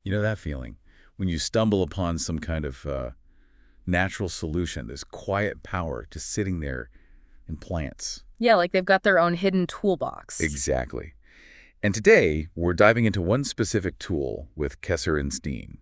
You know that feeling? When you stumble upon some kind of natural solution, this quiet power just sitting there in plants. Yeah, like they've got their own hidden toolbox. Exactly. And today, we're diving into one specific tool with Kesser and Steen.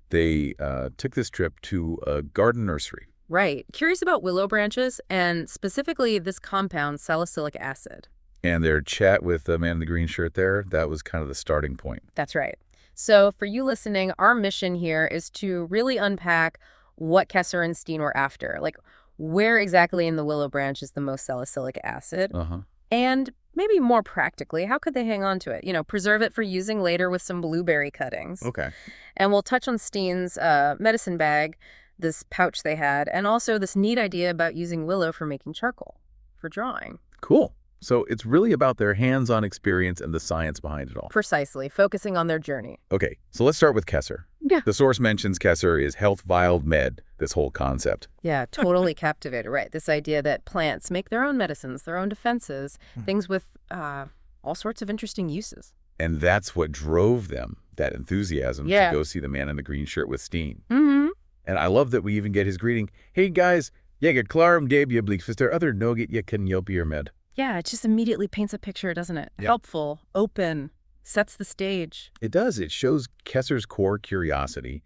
They took this trip to a garden nursery. Right. Curious about willow branches and specifically this compound, salicylic acid. And their chat with the man in the green shirt there, that was kind of the starting point. That's right. So for you listening, our mission here is to really unpack what Kesser and Steen were after. Like, where exactly in the willow branch is the most salicylic acid? Uh-huh. And maybe more practically, how could they hang on to it? You know, preserve it for using later with some blueberry cuttings. Okay. And we'll touch on Steen's medicine bag, this pouch they had, and also this neat idea about using willow for making charcoal, for drawing. Cool. So it's really about their hands-on experience and the science behind it all. Precisely, focusing on their journey. Okay, so let's start with Kesser. Yeah. The source mentions Kesser is health vialed med, this whole concept. Yeah, totally captivated, right? This idea that plants make their own medicines, their own defenses, things with all sorts of interesting uses. And that's what drove them, that enthusiasm, to go see the man in the green shirt with Steen. Mm-hmm. And I love that we even get his greeting. Hey guys, jeg er klar om det bliver bliks, hvis der other noget jeg kan hjælpe jer med. Yeah, it just immediately paints a picture, doesn't it? Yep. Helpful, open, sets the stage. It does. It shows Kesser's core curiosity,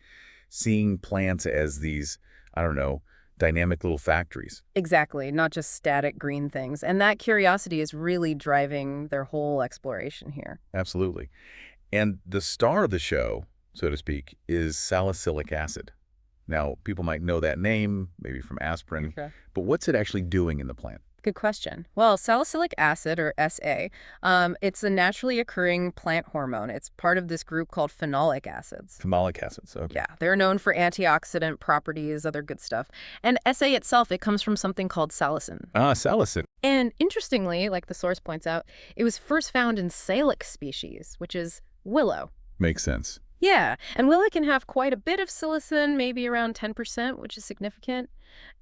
seeing plants as these, I don't know, dynamic little factories. Exactly, not just static green things. And that curiosity is really driving their whole exploration here. Absolutely. And the star of the show, so to speak, is salicylic acid. Now, people might know that name, maybe from aspirin, but what's it actually doing in the plant? Good question. Well, salicylic acid, or SA, it's a naturally occurring plant hormone. It's part of this group called phenolic acids. Phenolic acids, okay. Yeah, they're known for antioxidant properties, other good stuff. And SA itself, it comes from something called salicin. Ah, salicin. And interestingly, like the source points out, it was first found in salic species, which is willow. Makes sense. Yeah, and willow can have quite a bit of salicin, maybe around 10%, which is significant.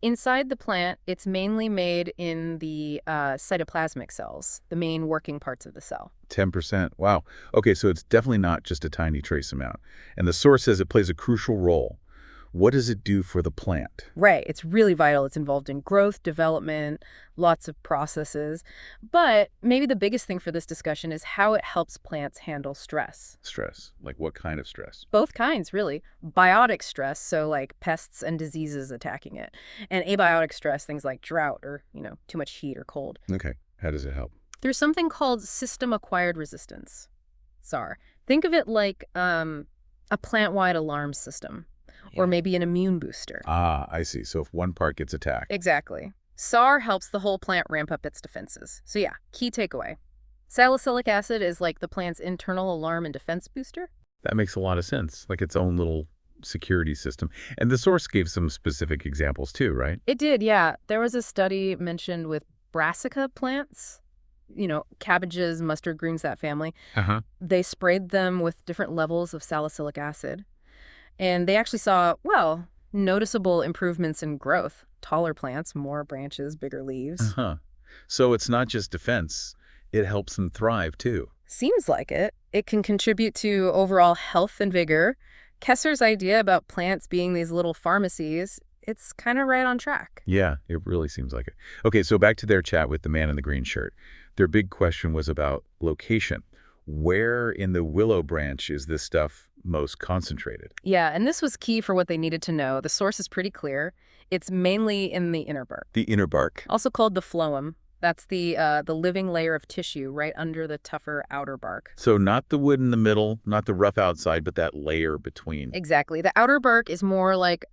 Inside the plant, it's mainly made in the cytoplasmic cells, the main working parts of the cell. 10%. Wow. Okay, so it's definitely not just a tiny trace amount. And the source says it plays a crucial role. What does it do for the plant? Right. It's really vital. It's involved in growth, development, lots of processes. But maybe the biggest thing for this discussion is how it helps plants handle stress. Stress. Like what kind of stress? Both kinds, really. Biotic stress, so like pests and diseases attacking it. And abiotic stress, things like drought or, too much heat or cold. Okay. How does it help? There's something called system-acquired resistance, SAR. Think of it like a plant-wide alarm system. Or maybe an immune booster. Ah, I see. So if one part gets attacked. Exactly. SAR helps the whole plant ramp up its defenses. So yeah, key takeaway. Salicylic acid is like the plant's internal alarm and defense booster. That makes a lot of sense, like its own little security system. And the source gave some specific examples too, right? It did, yeah. There was a study mentioned with brassica plants. Cabbages, mustard greens, that family. They sprayed them with different levels of salicylic acid. And they actually saw, noticeable improvements in growth. Taller plants, more branches, bigger leaves. So it's not just defense. It helps them thrive, too. Seems like it. It can contribute to overall health and vigor. Kesser's idea about plants being these little pharmacies, it's kind of right on track. Yeah, it really seems like it. Okay, so back to their chat with the man in the green shirt. Their big question was about location. Where in the willow branch is this stuff most concentrated? Yeah, and this was key for what they needed to know. The source is pretty clear. It's mainly in the inner bark. The inner bark. Also called the phloem. That's the living layer of tissue right under the tougher outer bark. So not the wood in the middle, not the rough outside, but that layer between. Exactly. The outer bark is more like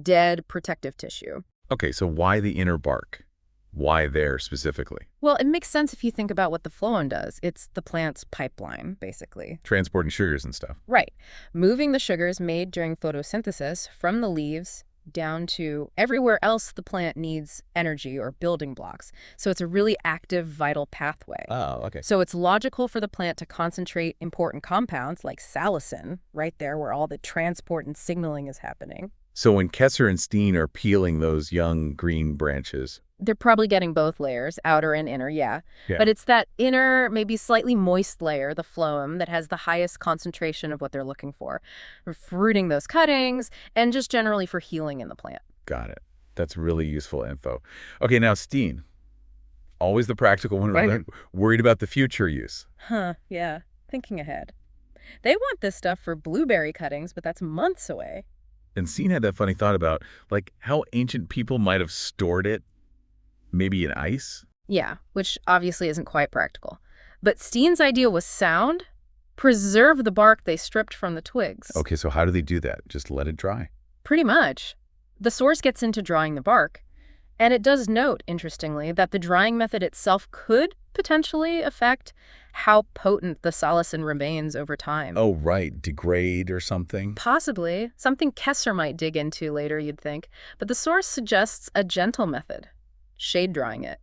dead protective tissue. Okay, so why the inner bark? Why there specifically? Well, it makes sense if you think about what the phloem does. It's the plant's pipeline, basically. Transporting sugars and stuff. Right. Moving the sugars made during photosynthesis from the leaves down to everywhere else the plant needs energy or building blocks. So it's a really active, vital pathway. Oh, okay. So it's logical for the plant to concentrate important compounds like salicin right there where all the transport and signaling is happening. So when Kesser and Steen are peeling those young green branches. They're probably getting both layers, outer and inner, yeah. Yeah. But it's that inner, maybe slightly moist layer, the phloem, that has the highest concentration of what they're looking for fruiting those cuttings and just generally for healing in the plant. Got it. That's really useful info. Okay, now Steen. Always the practical one. Right. Worried about the future use. Yeah. Thinking ahead. They want this stuff for blueberry cuttings, but that's months away. And Steen had that funny thought about, like, how ancient people might have stored it, maybe in ice? Yeah, which obviously isn't quite practical. But Steen's idea was sound. Preserve the bark they stripped from the twigs. Okay, so how do they do that? Just let it dry? Pretty much. The source gets into drying the bark, and it does note, interestingly, that the drying method itself could potentially affect how potent the salicin remains over time. Oh, right. Degrade or something? Possibly. Something Kesser might dig into later, you'd think. But the source suggests a gentle method. Shade drying it.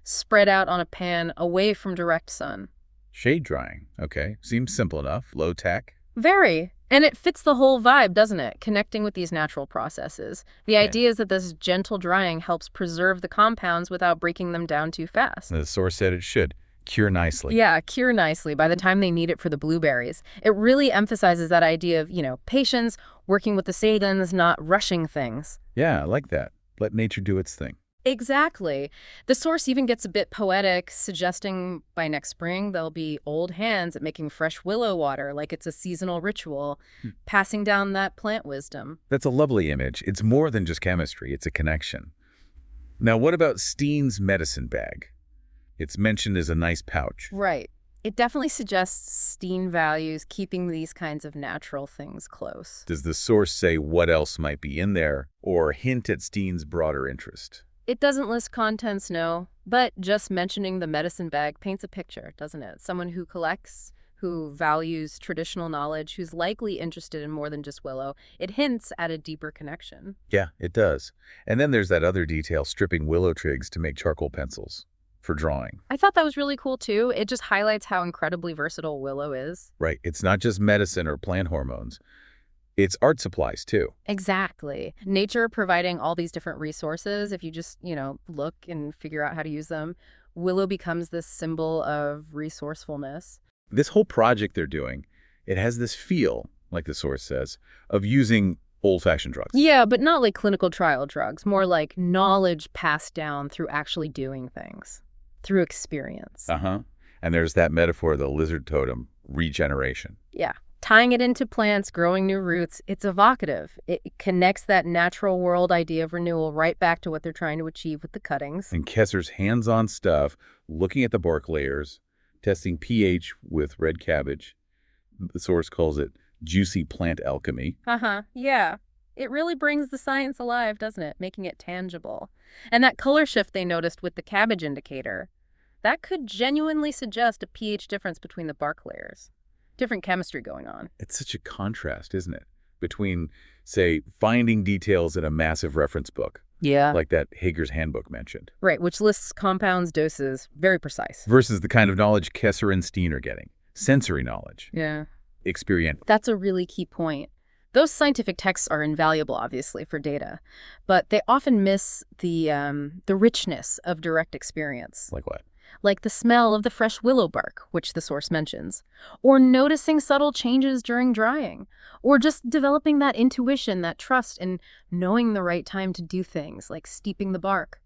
Spread out on a pan away from direct sun. Shade drying. Okay. Seems simple enough. Low tech. Very. And it fits the whole vibe, doesn't it? Connecting with these natural processes. The idea is that this gentle drying helps preserve the compounds without breaking them down too fast. The source said it should. Cure nicely. Yeah, cure nicely by the time they need it for the blueberries. It really emphasizes that idea of, patience, working with the savans, not rushing things. Yeah, I like that. Let nature do its thing. Exactly. The source even gets a bit poetic, suggesting by next spring there'll be old hands at making fresh willow water like it's a seasonal ritual, passing down that plant wisdom. That's a lovely image. It's more than just chemistry. It's a connection. Now, what about Steen's medicine bag? It's mentioned as a nice pouch. Right. It definitely suggests Steen values keeping these kinds of natural things close. Does the source say what else might be in there, or hint at Steen's broader interest? It doesn't list contents, no, but just mentioning the medicine bag paints a picture, doesn't it? Someone who collects, who values traditional knowledge, who's likely interested in more than just willow. It hints at a deeper connection. Yeah, it does. And then there's that other detail, stripping willow twigs to make charcoal pencils for drawing. I thought that was really cool, too. It just highlights how incredibly versatile willow is. Right. It's not just medicine or plant hormones. It's art supplies, too. Exactly. Nature providing all these different resources. If you just, look and figure out how to use them, willow becomes this symbol of resourcefulness. This whole project they're doing, it has this feel, like the source says, of using old-fashioned drugs. Yeah, but not like clinical trial drugs. More like knowledge passed down through actually doing things, through experience. And there's that metaphor of the lizard totem, regeneration. Yeah. Tying it into plants, growing new roots, it's evocative. It connects that natural world idea of renewal right back to what they're trying to achieve with the cuttings. And Kesser's hands-on stuff, looking at the bark layers, testing pH with red cabbage. The source calls it juicy plant alchemy. Yeah. It really brings the science alive, doesn't it? Making it tangible. And that color shift they noticed with the cabbage indicator, that could genuinely suggest a pH difference between the bark layers. Different chemistry going on. It's such a contrast, isn't it? Between, say, finding details in a massive reference book. Yeah. Like that Hager's handbook mentioned. Right, which lists compounds, doses, very precise. Versus the kind of knowledge Kesser and Steen are getting. Sensory knowledge. Yeah. Experiential. That's a really key point. Those scientific texts are invaluable, obviously, for data, but they often miss the richness of direct experience. Like what? Like the smell of the fresh willow bark, which the source mentions, or noticing subtle changes during drying, or just developing that intuition, that trust, and knowing the right time to do things, like steeping the bark.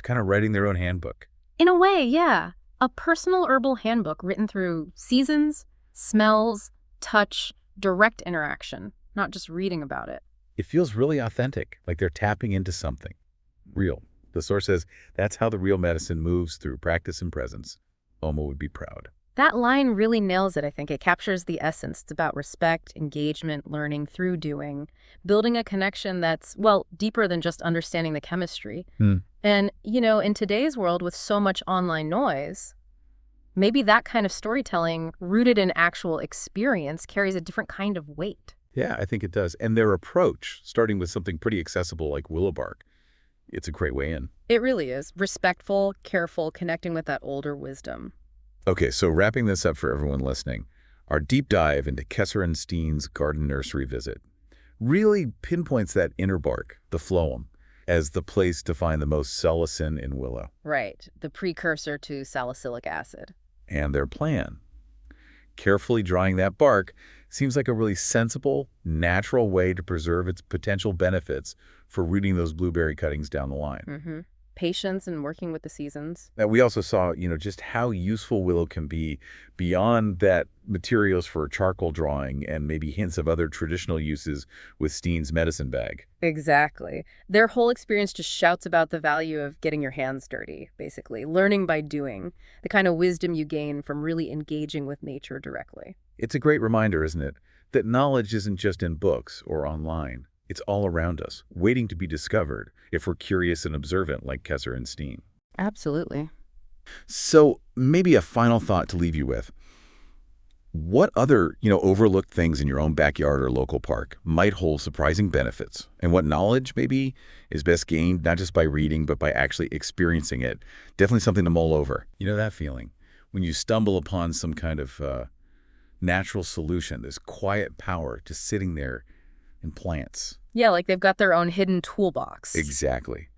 Kind of writing their own handbook. In a way, yeah. A personal herbal handbook written through seasons, smells, touch, direct interaction, not just reading about it. It feels really authentic, like they're tapping into something real. The source says that's how the real medicine moves through practice and presence. Oma would be proud. That line really nails it, I think. It captures the essence. It's about respect, engagement, learning through doing, building a connection that's, well, deeper than just understanding the chemistry. And, in today's world with so much online noise, maybe that kind of storytelling rooted in actual experience carries a different kind of weight. Yeah, I think it does. And their approach, starting with something pretty accessible like willow bark, it's a great way in. It really is. Respectful, careful, connecting with that older wisdom. Okay, so wrapping this up for everyone listening, our deep dive into Kesser and Steen's garden nursery visit. really pinpoints that inner bark, the phloem, as the place to find the most salicin in willow. Right, the precursor to salicylic acid. And their plan, carefully drying that bark, seems like a really sensible, natural way to preserve its potential benefits for rooting those blueberry cuttings down the line. Mm-hmm. Patience and working with the seasons. Now, we also saw, just how useful willow can be beyond that materials for charcoal drawing and maybe hints of other traditional uses with Steen's medicine bag. Exactly. Their whole experience just shouts about the value of getting your hands dirty, basically. Learning by doing. The kind of wisdom you gain from really engaging with nature directly. It's a great reminder, isn't it, that knowledge isn't just in books or online. It's all around us, waiting to be discovered if we're curious and observant like Kesser and Steen. Absolutely. So maybe a final thought to leave you with. What other, overlooked things in your own backyard or local park might hold surprising benefits? And what knowledge, maybe, is best gained not just by reading, but by actually experiencing it? Definitely something to mull over. You know that feeling? When you stumble upon some kind of natural solution, this quiet power just sitting there in plants. Yeah, like they've got their own hidden toolbox. Exactly.